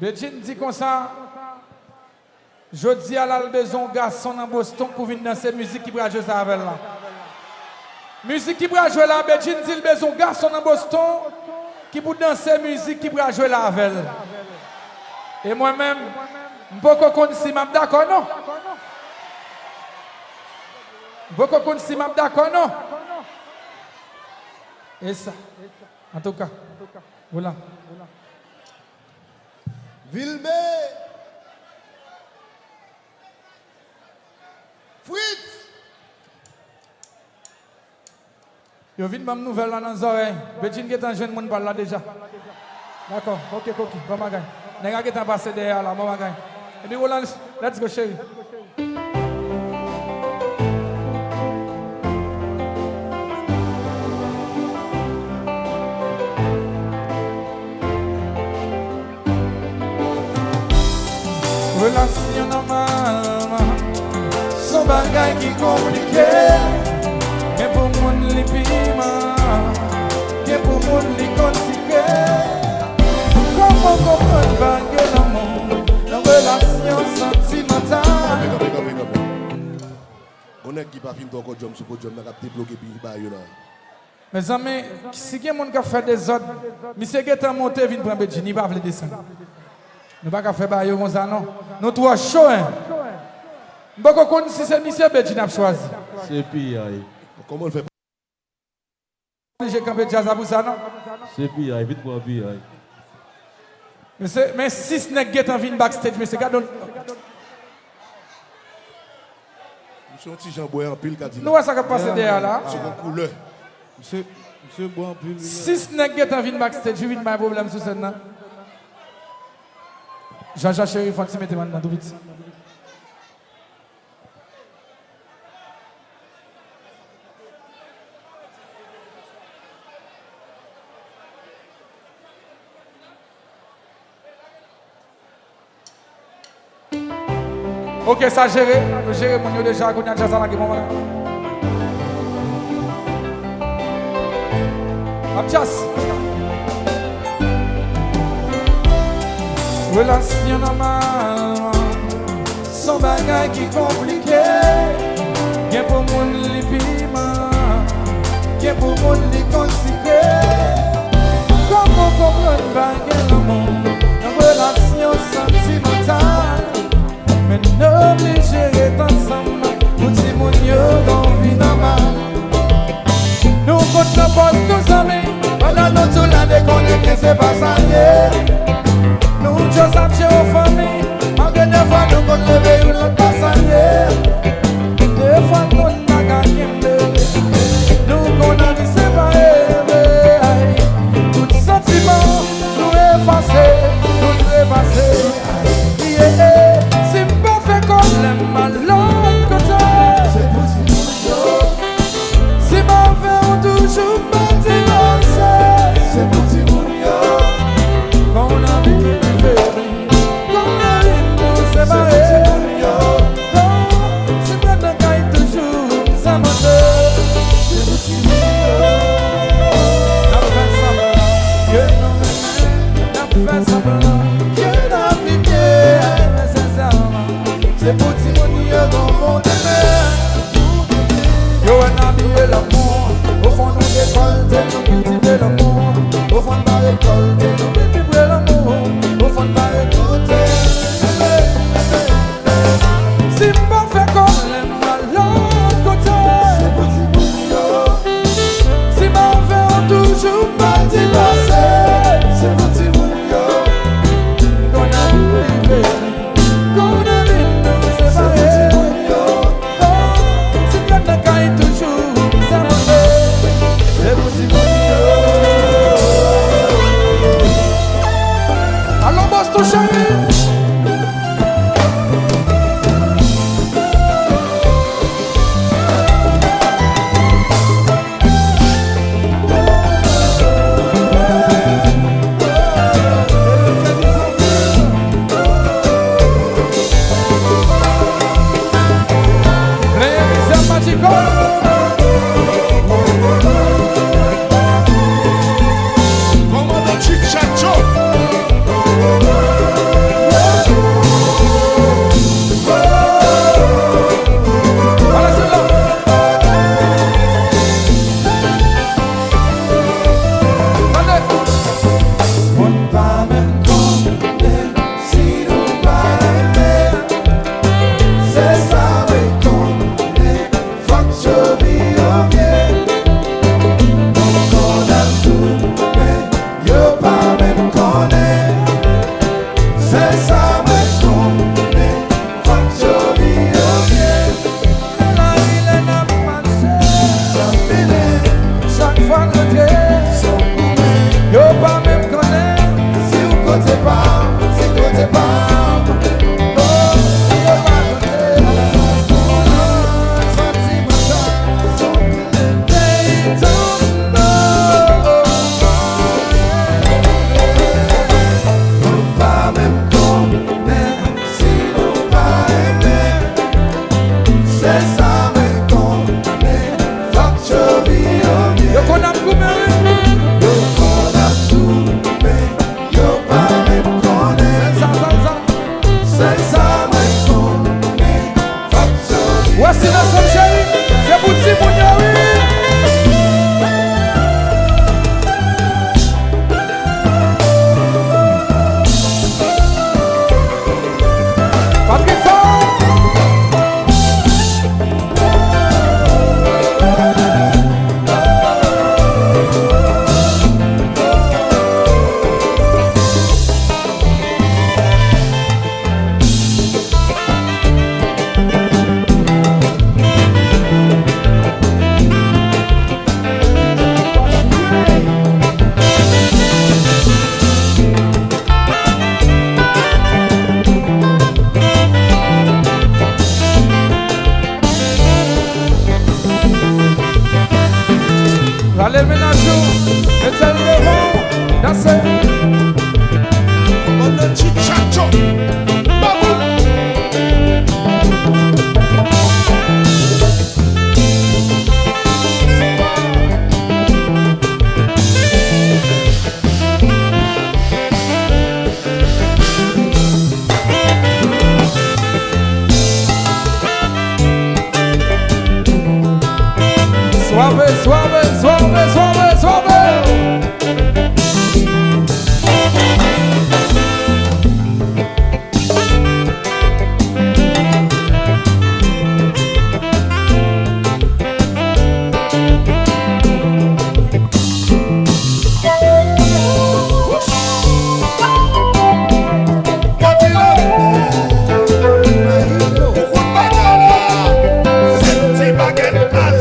Bedjine dit comme ça. Je dis à l'albeson garçon dans Boston pour venir danser musique qui va jouer ça avec là. Musique qui va jouer là, Bedjine dit le besoin garçon dans Boston qui pour danser musique qui va jouer là avec. Et moi-même, beaucoup connais si m'a d'accord non. Beaucoup connais si m'a d'accord non. Et ça, en tout cas, voilà. Vilbe Fritz Yo vin mam nouvelle là dans les oreilles. Bedjine est en jeune monde par là déjà. D'accord, ok, bon bagay. Nèg qui est passé derrière là, bon bagay. Et puis voilà, let's go chérie. Relation normale, son bagay qui compliqué. Et pour moun li piment, et pour moun li consacré. Comment comprendre bagay l'amour, la relation sentimentale. On est qui pas fin encore jom sur podium, n'a pas débloqué puis ba yo là. Mes amis, si quelqu'un qui a fait des ordres, monsieur qui est monté vient prendre Bedjine, il va pas descendre. Nous ne pouvons pas faire ba yo comme ça non. Nous trois chaud hein. Beaucoup connaissent si c'est monsieur Bedjine a choisi. C'est pire. Comment on fait? J'ai campé jazz pour ça, non? C'est pire, vite pour pire. Mais si ce n'est pas en vin backstage, mais c'est gardons. Monsieur un petit Jean Boy en pile Kdilak. Nous, ça va passer derrière là. C'est une couleur. Monsieur Boy en pile. Si ce n'est pas en vin backstage, je vais pas problème sur scène. Jean-Jacques Chéri, il faut que tu mettes maintenant tout vite. Ok, ça géré. Géré mon déjà, qu'on a déjà ça là qui moment. Abjas. Relation normale, son bagage qui compliqué. Bien pour moun li piment, bien pour moun li consacré. Comment comprendre bagage l'amour, la relation sentimentale. Mais nous obligés ensemble, pour si mon yo dans vie normale. Nous comptons la poste, nous amis, pendant nous tout l'année qu'on est que c'est pas ça. Nous just à chez aux familles, malgré des fois nous comptons lever ou l'autre passager. Des fois nous n'a gagné, nous qu'on a dit séparer. Tout sentiment, nous effacer, nous dépasser. C'est si mon verre toujours pas divorcé. C'est pour si mon yo. Quand on a vu le février, quand on a vu nous séparer. C'est pour notre caille toujours ça monte. C'est pour si mon yo. N'a fait semblant que nous n'a fait semblant que n'a piqué nécessairement. C'est pour si mon yo qu'on monte. Yo on a habillé l'amour, au fond nous décolle, nous cultiver l'amour. Au fond de ma récolte, nous vivre l'amour. Au fond de ma récolte. Si m'en fait comme l'aime à l'autre côté. C'est possible yo. Si m'en fait toujours pas divorcer. C'est possible yo. fois rentré. Yo pas même connaître. Si vous côté pas, c'est côté pas. Oh, yo pas connaître. Sentimental. They don't know. Nous pas même connaître. Si nous pas aimer. C'est ça même connaître. Facture vie. Yo qu'on a coupé. Yo qu'on a tout. Yo pas même connaître. C'est ça même connaître. Facture vie. Voici la seule chérie. C'est pour Tout Moun Jwen. Patrick Fort. Allez le ménage, mettez le devant, dansez. On a chichacho. Babou. Suave, suave, suave, suave, suave.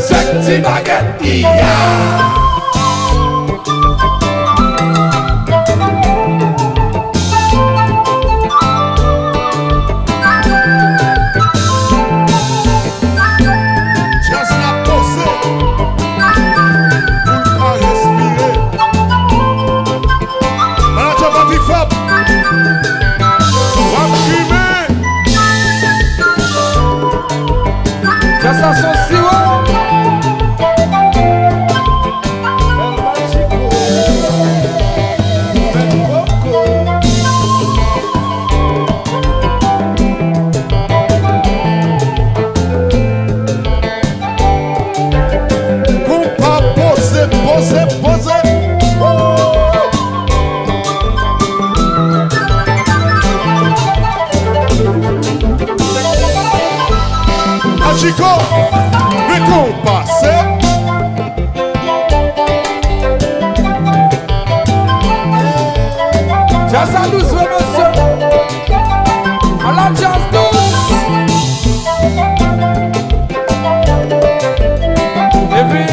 Sexy baguette, yeah. Just la posé. Pour respirer. Manager Patrick Fort. Just la son sirop. Konpa posé, posé, posé. Chico, mais Konpa, c'est Just la douce monsieur. À la jazz douce. Et puis,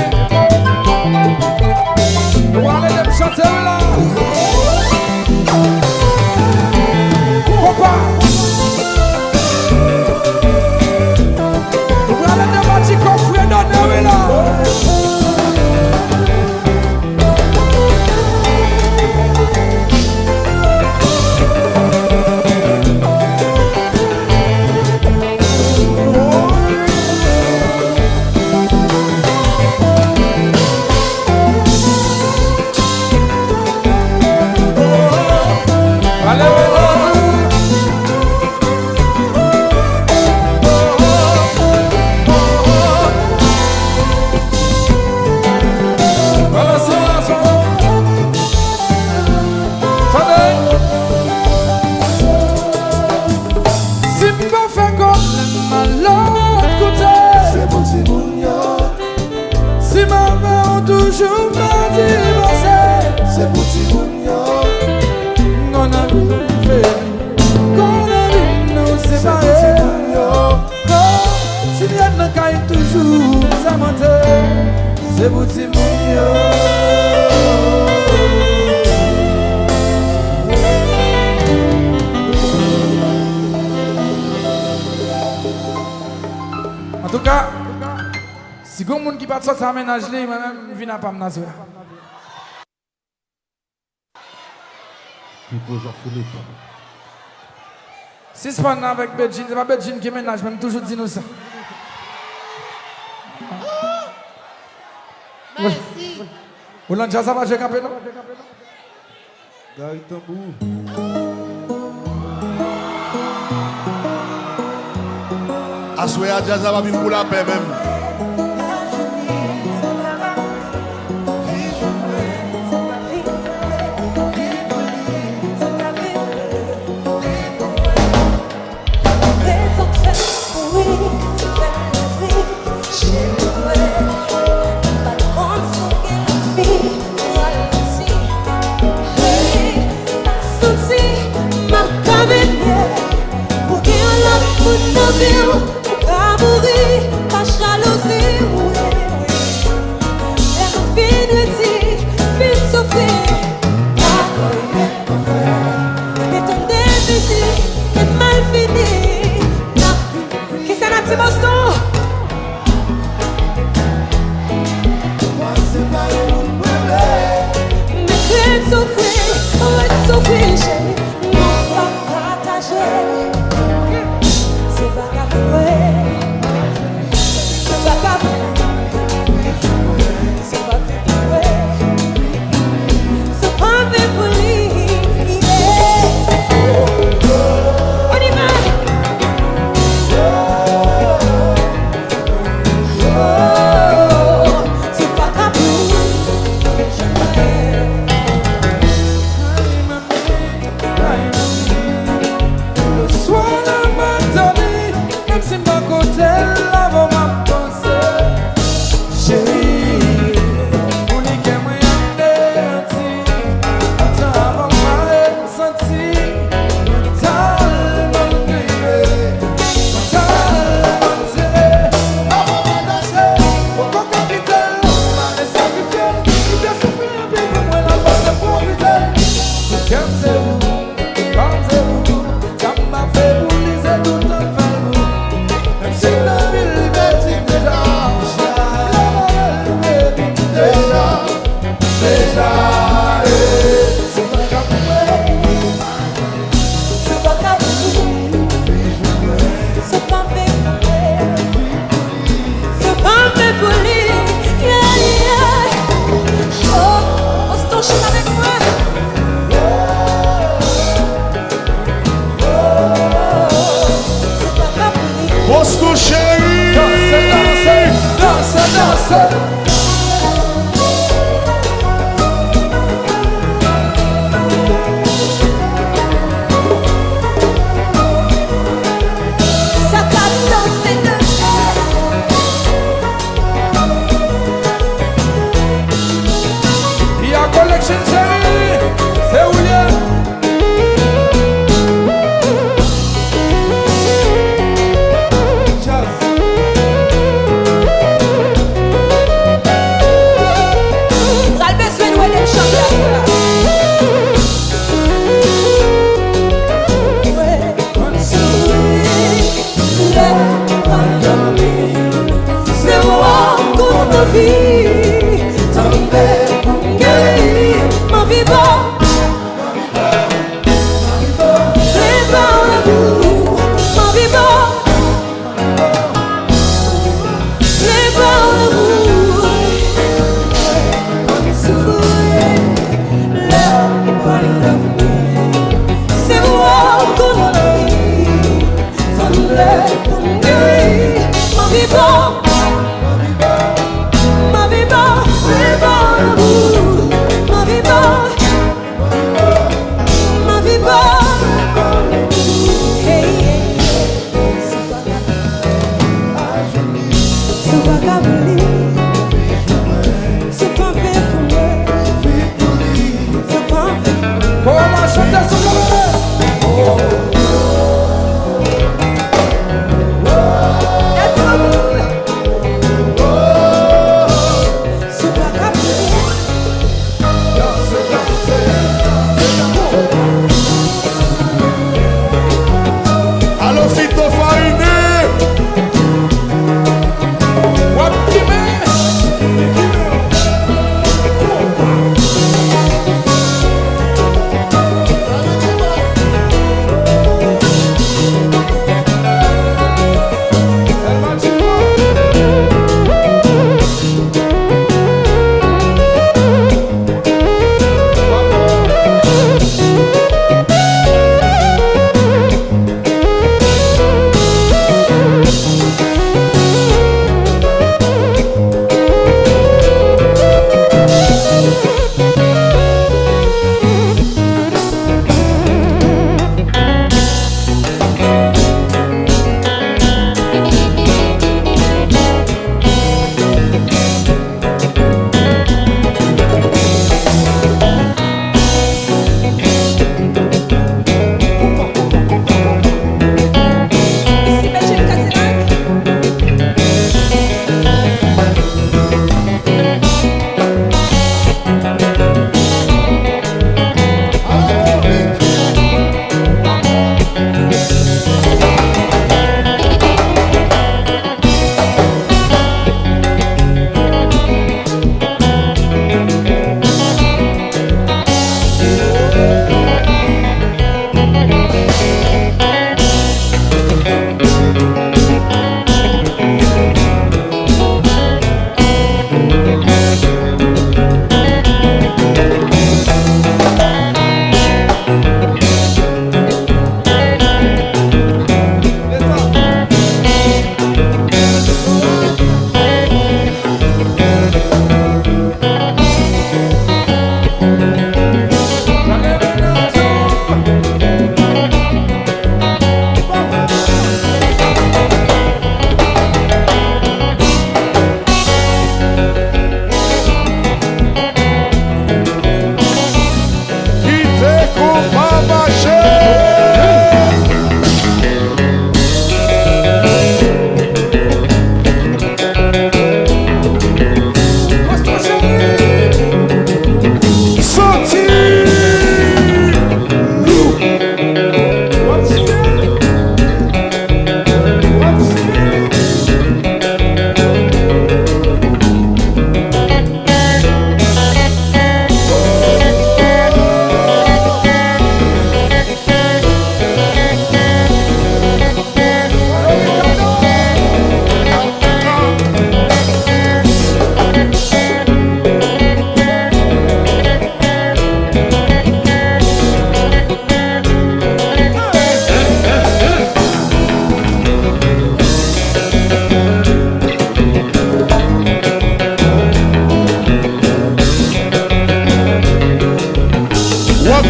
nous allons les chanter là. Konpa. Nous allons les bâtir comme frère d'honneur là. Toujours pas divorcé. C'est pour Tout Moun Jwen. On a vu fait, qu'on a vu nous séparer. Si bien n'a qu'à toujours ça monter. C'est pour Tout Moun Jwen. qui pas sortir à ménage, moi-même, viens pas me nazer. Si c'est pas avec Bedjine, c'est pas Bedjine qui ménage, même toujours dit nous ça. Merci. Vous l'avez déjà ça va jouer campé, non? Gary Tambour. Assoyez à Jazz, va vivre pour la paix même. C'est pas grave.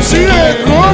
Si est gros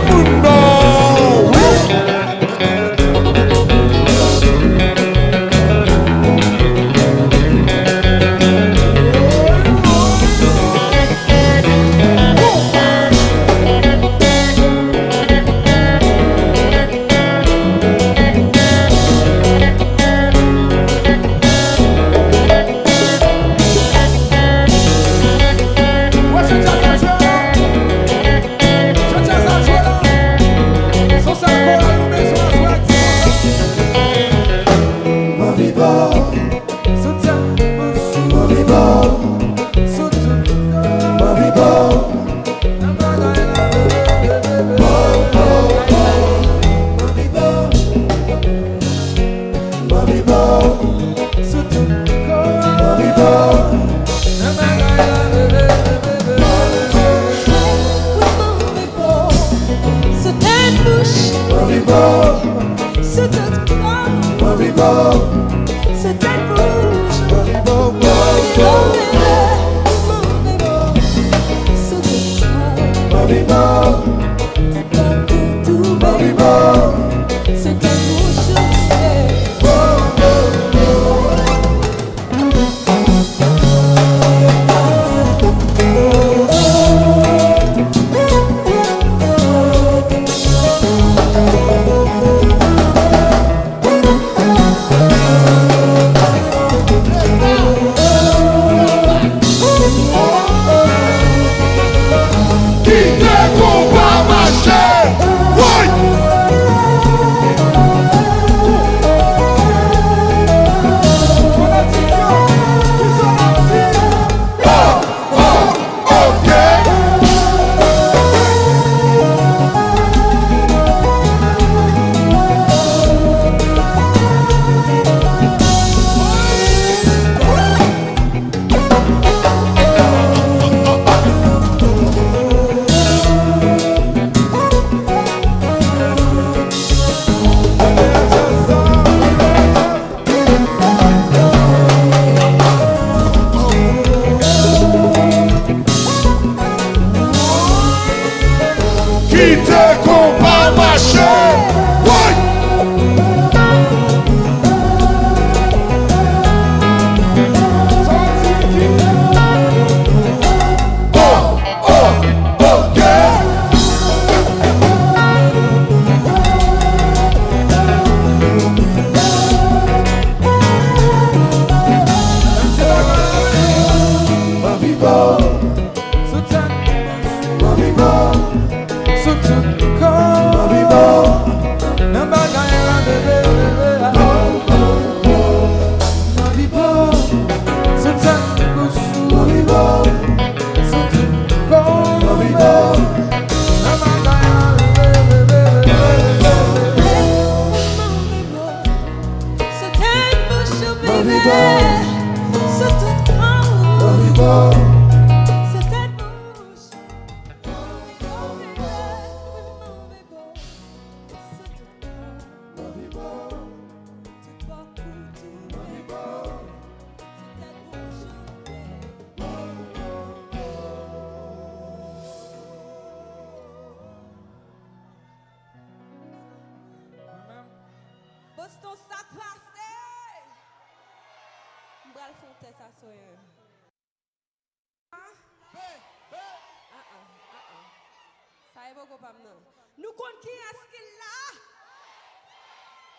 monde. Nous comptons qui est-ce qu'il là?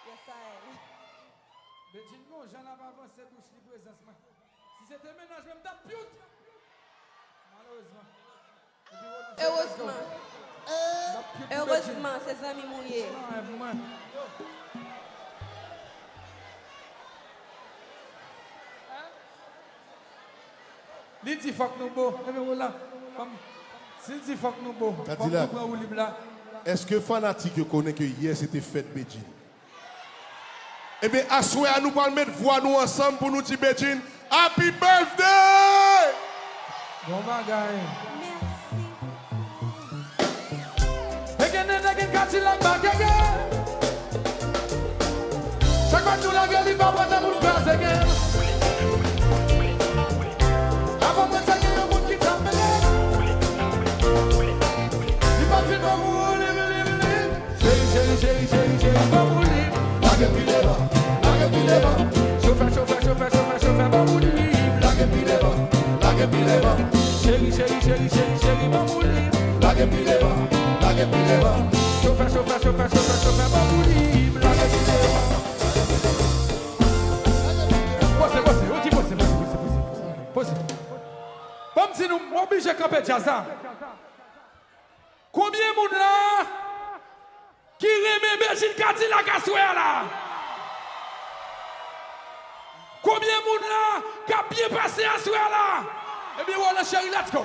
Yes, I. Bedjine, non, j'en avais avancé bouche de présence. Si c'était ménage, même ta pute. Malheureusement. Heureusement, ses amis mouillés. Lidi fuck nous beau. Si fuck nous beau. Kdilak. Est-ce que fanatique connaît que hier c'était fête Bedjine? Eh bien, à souhait, nous allons mettre voix nous ensemble pour nous dire Bedjine, Happy birthday! Bon bagaille. Merci. Again, Kdilak back again. Chaque fois que nous la gueule, il va prendre mon gaz again. Avant de s'agir, il y a un monde qui t'appelle. Il va finir. Chérie, chérie, chérie, chérie, chérie, maman libre. La gueule pile devant, la gueule pile devant. Chauffeur, chauffeur, chauffeur, chauffeur, chauffeur, maman libre. La gueule pile devant. Posez, ok, posez. Comme si nous obligés de camper jazz. Combien de monde là qui remet Bedjine Kdilak à soir là? Combien de monde là qui a bien passé à soir là? Eh bien voilà chérie, let's go.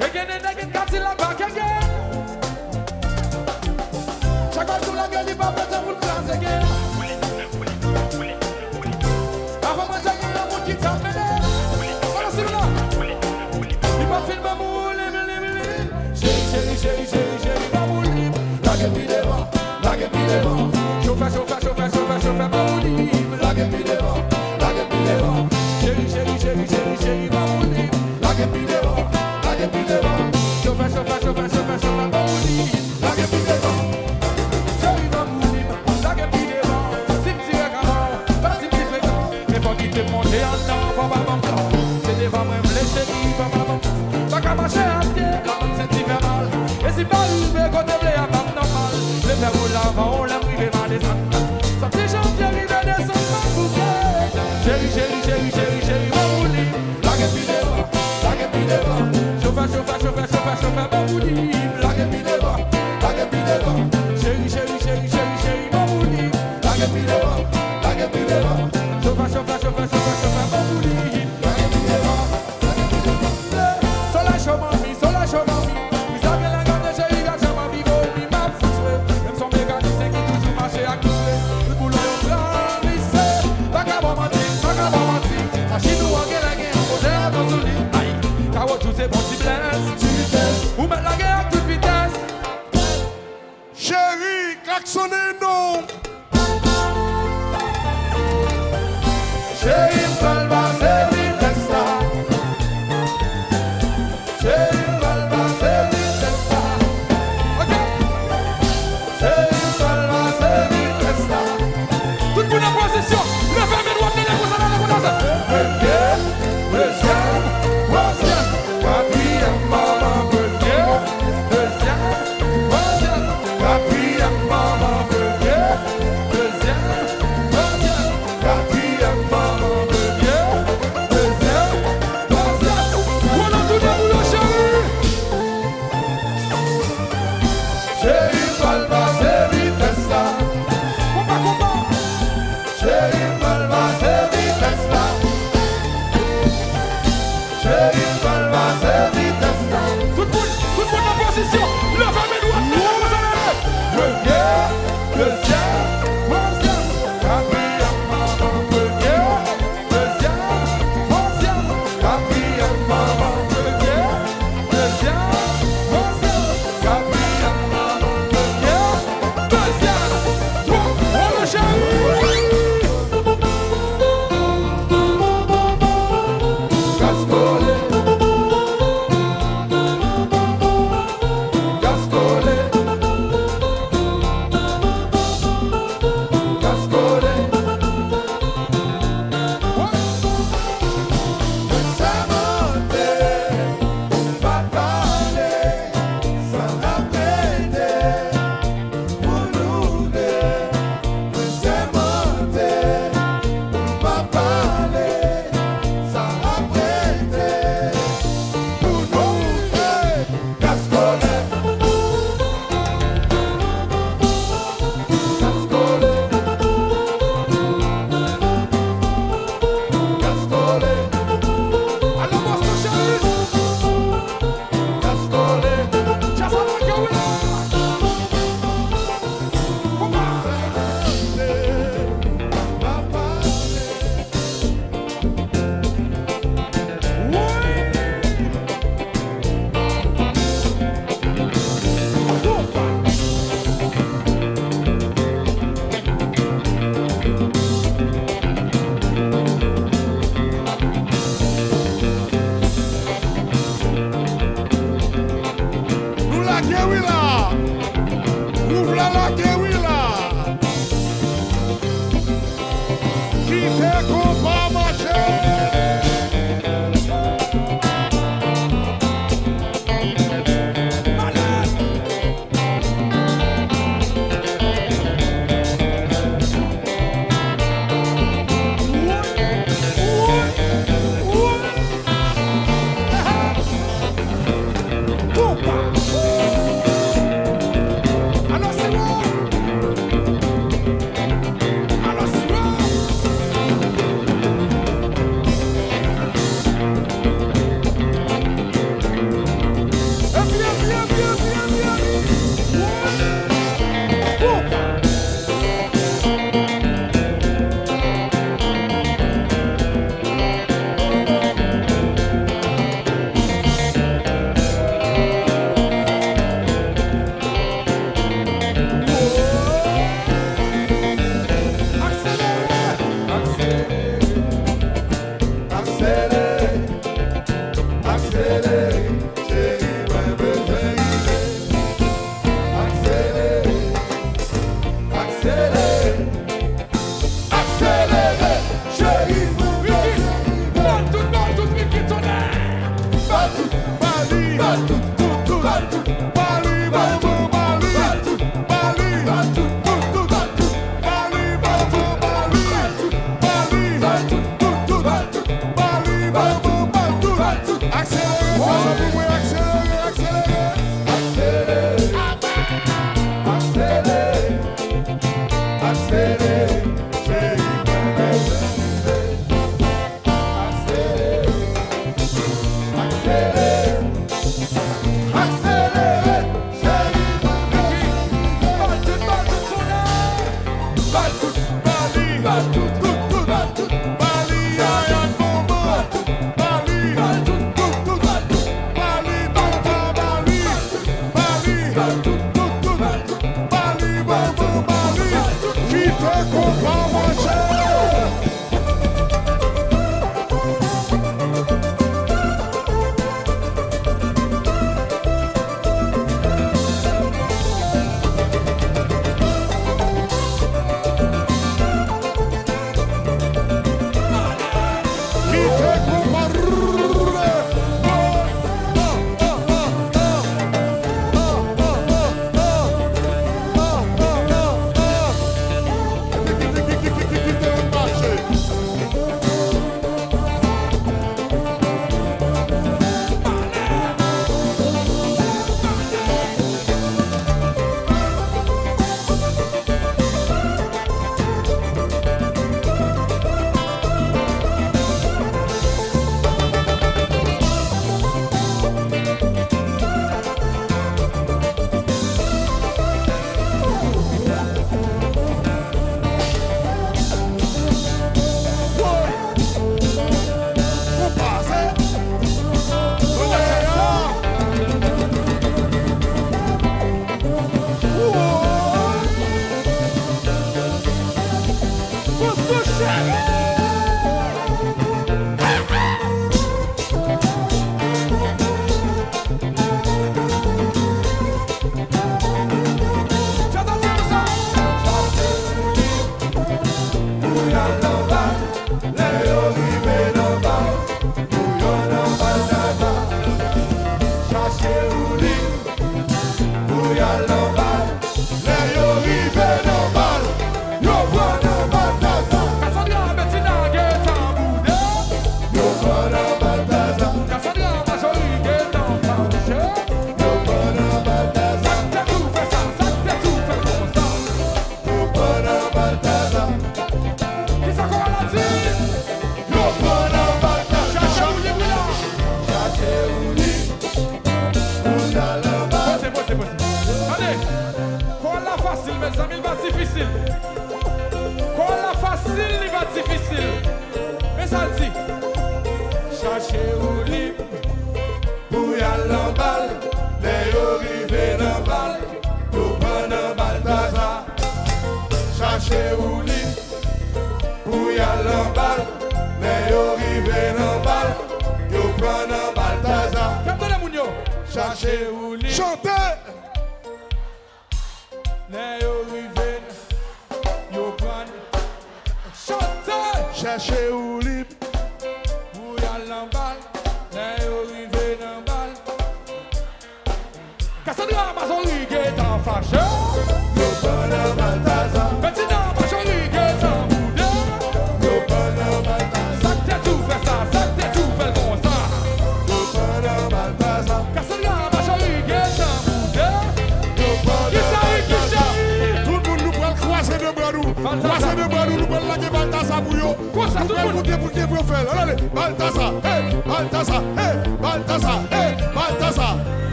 Again and again, Kdilak back again. Chaque fois que la gueule est pas prête pour le classe again. Avant moi j'ai un monde qui t'emmène. Voilà c'est là. Il m'a fait le moule, chérie, chérie, chérie, chérie, maman libre. La gueule pile devant, la gueule pile devant. Chauffeur, chauffeur, chauffeur, chauffeur, chauffeur, maman libre. La gueule pile devant, la gueule pile devant. Chérie, chérie, chérie, chérie, chérie, maman libre. La gueule pile devant, la gueule pile devant. Chauffeur, chauffeur, chauffeur, chauffeur, chauffeur, maman libre. La gueule pile devant. Chérie, maman libre. La gueule pile devant. Si tu es gamin, pas si tu es fréquent. Mais faut qu'il te monte en temps, faut pas m'en c'est devant moi, les chéris, faut pas m'en pas qu'à marcher à pied, la bonne c'est fait mal. Et si pas arrivé, quand on est à pas normal. Les faire rouler avant, on l'a privé mal descendre. Ça petit champion, il va descendre par bouquet. Chérie, chérie, chérie, chérie, chérie, maman libre. La gueule pile devant, la gueule pile devant. Chauffeur, chauffeur, chauffeur, chauffeur, chauffeur, maman libre. La gueule pile devant, la gueule pile devant. Chérie, chérie, chérie, chérie, chérie, maman libre. La gueule pile devant, la gueule pile devant. Chauffeur, chauffeur, chauffeur, chauffeur, chauffeur, maman libre. La gueule pile devant. Show mami, vous avez la gamme de chérie, gâche ma vie, mi m'a foutu. Même son mécanicien qui toujours marché à couper. Le boulot est grand, lycée. Pas qu'à bon mentir, pas qu'à bon mentir. Machine ou en guerre, la guerre, on est à ton solide. Aïe, car tout c'est bon, tu blesses. Ou mettre la guerre à toute vitesse. Chérie, klaxonnez non. Chérie, m'fal passer vitesse là. Chérie, m'fal passer vitesse là. Ok. Chérie, m'fal passer vitesse là. Tout le monde en position. Levez mes doigts, tenez vous en allez vous deuxième, quatrième, maman, deuxième, quatrième, maman, deuxième, quatrième, maman, deuxième. Voilà tout le boulot, chérie. Chérie, m'fal passer vitesse là. Combat. Chérie, m'fal passer vitesse là. Chérie, m'fal passer vitesse là. Tout le monde en position. Levez mes doigts, vous en allez. Premier, deuxième, troisième, quatrième, maman, premier, deuxième, troisième, quatrième, maman, premier, deuxième, troisième, quatrième, maman, premier, deuxième, trois, on le chérie. Cascolé, cascolé, cascolé. Ça monte, pas parler, sans apprêter, pour nous deux. Ça monte, pas parler, sans apprêter.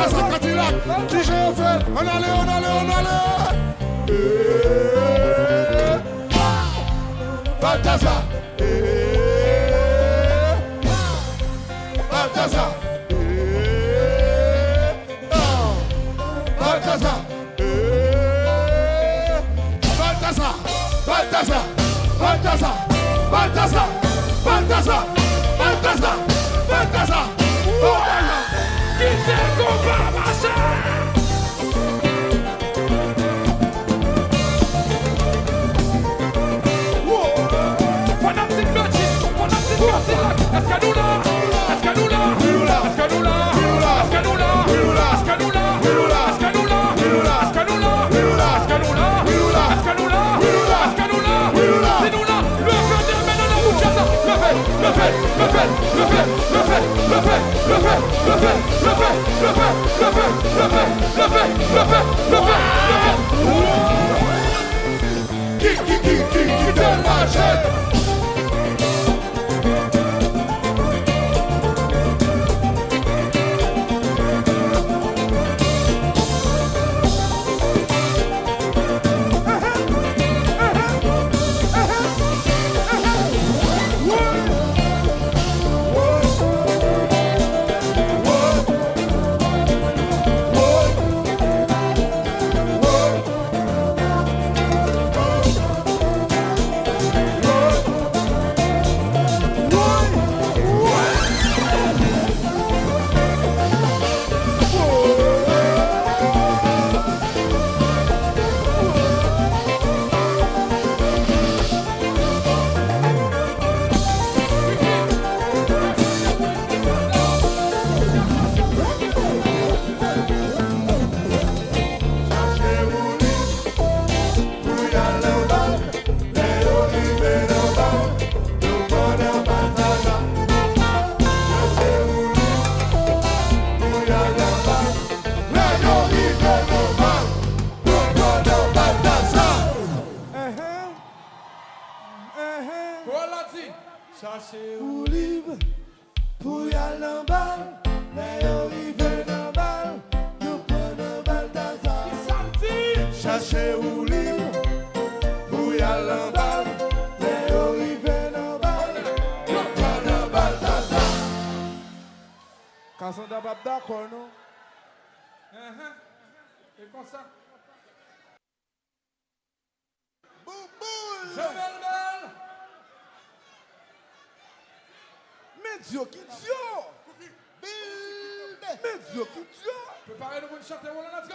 Bedjine Kdilak, DJ fait, on allait. Balthazar, Balthazar, Balthazar, Balthazar, Balthazar, Balthazar, Balthazar, Balthazar, Balthazar, Balthazar, Haitian Konpa, machin. Fanatique Bedjine, fanatique Kdilak. Est-ce que nous là? Est-ce que nous là? Est-ce que nous là? Est-ce que nous là? Est-ce que nous là? Est-ce que nous là? Est-ce que nous là? Est-ce que nous là? Est-ce que nous là? Est-ce que nous là? Si nous là, le feu de main dans la bouche, le fait, le fait, le fait, le fait, le fait, le fait, le fait, le fait, le fait, le fait, le fait, le fait, le fait, le fait, le fait, qui te marche. Cherchez Ou libre pour y aller en balle, mais yo rive dans balle, yo prend dans balle d'azar. Cherchez ou libre pour y aller en balle, Mais yo rive dans balle, yo prend dans balle d'azar. quand on t'a pas d'accord, non? Et comme ça. Bouboule! Jovel Bell. Mais Dieu qui Dieu! Mais Dieu qui Dieu! Préparez-nous pour chanter. Voilà, let's go.